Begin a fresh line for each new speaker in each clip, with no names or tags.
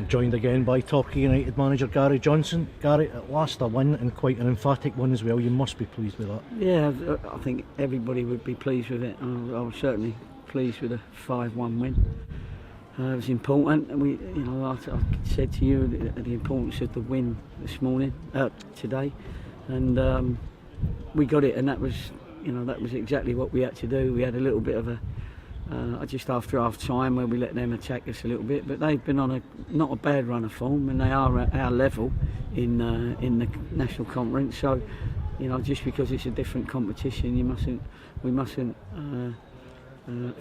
Joined again by Torquay United manager Gary Johnson. Gary, at last a win, and quite an emphatic one as well. You must be pleased with that.
Yeah, I think everybody would be pleased with it. I was certainly pleased with a 5-1 win. It was important, and I said to you the importance of the win this morning, today, and we got it, and that was exactly what we had to do. We had a little bit of a just after half time where we let them attack us a little bit, but they've been on not a bad run of form, and they are at our level in the national conference. So, just because it's a different competition, we mustn't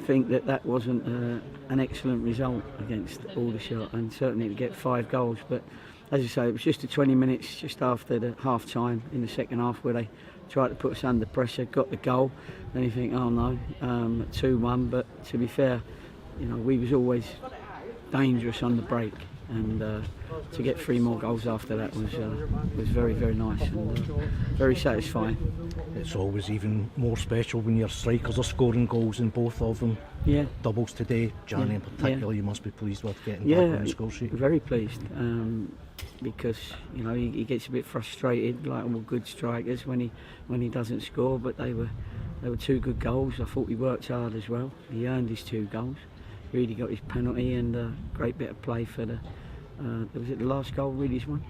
think that wasn't an excellent result against Aldershot, and certainly to get 5 goals. But as I say, it was just 20 minutes just after the half time in the second half where they tried to put us under pressure, got the goal, then you think, oh no, 2-1. But to be fair, we was always dangerous on the break, and to get 3 more goals after that was very, very nice and very satisfying.
It's always even more special when your strikers are scoring goals, in both of them.
Yeah.
Doubles today, Johnny in particular. You must be pleased with getting back on the score sheet.
Very pleased. Because he gets a bit frustrated, like all good strikers, when he doesn't score. But they were 2 good goals. I thought he worked hard as well. He earned his 2 goals. Really got his penalty, and a great bit of play for the. Was it the last goal? Really's one.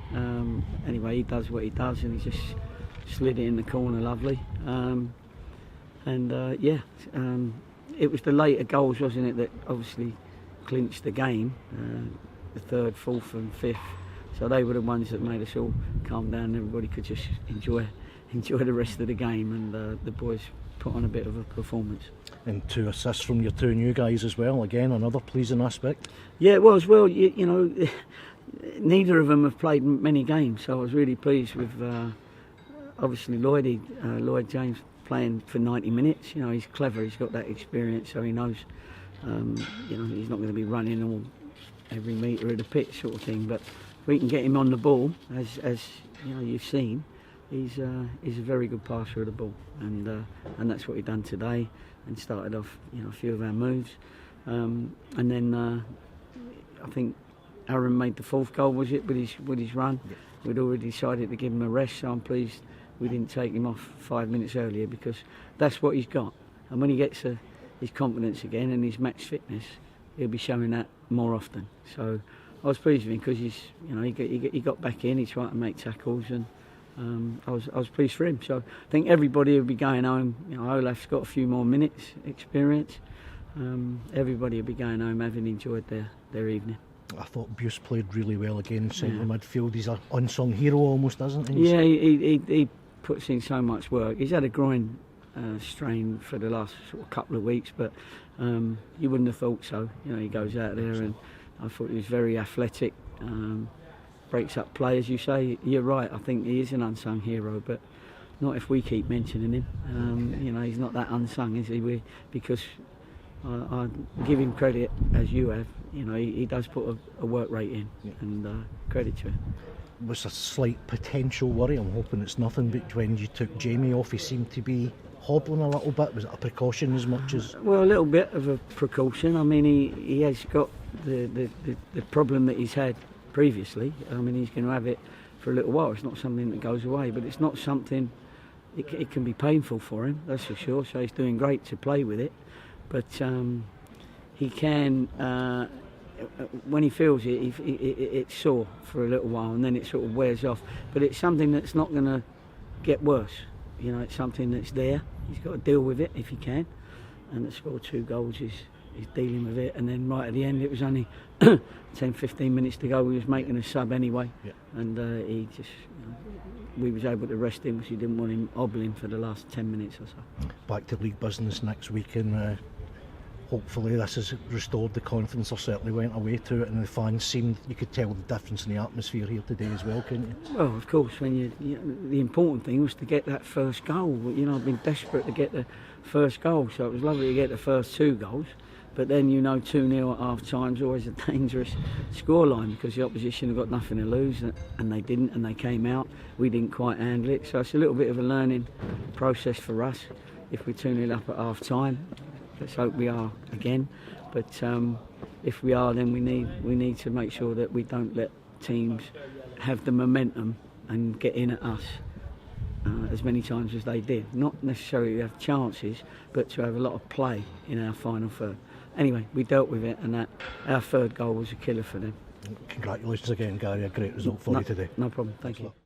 Anyway, he does what he does, and he just slid it in the corner, lovely. It was the later goals, wasn't it, that obviously clinched the game. The 3rd, 4th, and 5th. So they were the ones that made us all calm down. Everybody could just enjoy the rest of the game, and the boys put on a bit of a performance.
And 2 assists from your 2 new guys as well. Again, another pleasing aspect.
Yeah, it was. Well, neither of them have played many games, so I was really pleased with. Obviously, Lloyd James playing for 90 minutes. He's clever. He's got that experience, so he knows. He's not going to be running all every metre of the pitch, sort of thing, but. We can get him on the ball, as you've seen. He's a very good passer of the ball, and that's what he done today, and started off a few of our moves, and then I think Aaron made the 4th goal, was it, with his run? Yeah. We'd already decided to give him a rest, so I'm pleased we didn't take him off 5 minutes earlier, because that's what he's got, and when he gets his confidence again and his match fitness, he'll be showing that more often. So. I was pleased with him because he got back in. He tried to make tackles, and I was pleased for him. So I think everybody will be going home. Olaf's got a few more minutes experience. Everybody will be going home having enjoyed their evening.
I thought Buse played really well again in central midfield. He's an unsung hero almost, isn't he?
Yeah, he puts in so much work. He's had a groin strain for the last sort of couple of weeks, but you wouldn't have thought so. He goes out there and. I thought he was very athletic, breaks up play, as you say. You're right, I think he is an unsung hero, but not if we keep mentioning him. He's not that unsung, is he? Because I give him credit, as you have. He does put a work rate in, and credit to him.
Was a slight potential worry. I'm hoping it's nothing, but when you took Jamie off, he seemed to be hobbling a little bit. Was it a precaution as much as? Well,
a little bit of a precaution. I mean, he has got the problem that he's had previously. I mean, he's going to have it for a little while. It's not something that goes away, but it's not something. It can be painful for him, that's for sure. So he's doing great to play with it, but he can. When he feels it, it's sore for a little while, and then it sort of wears off. But it's something that's not going to get worse. It's something that's there. He's got to deal with it if he can. And to score 2 goals is dealing with it. And then right at the end, it was only 10-15 minutes to go. We was making a sub anyway, and he just. We was able to rest him because he didn't want him hobbling for the last 10 minutes or so.
Back to league business next week, and hopefully this has restored the confidence. I certainly went away to it, and the fans seemed, you could tell the difference in the atmosphere here today as well, couldn't you?
Well, of course, when the important thing was to get that first goal. I've been desperate to get the first goal, so it was lovely to get the first 2 goals. But then 2-0 at half time is always a dangerous scoreline because the opposition have got nothing to lose, and they didn't, and they came out. We didn't quite handle it, so it's a little bit of a learning process for us. If we're 2-0 up at half time, let's hope we are again. But if we are, then we need to make sure that we don't let teams have the momentum and get in at us as many times as they did. Not necessarily to have chances, but to have a lot of play in our final third. Anyway, we dealt with it, and our third goal was a killer for them.
Congratulations again, Gary. A great result for you today.
No problem. Thank you.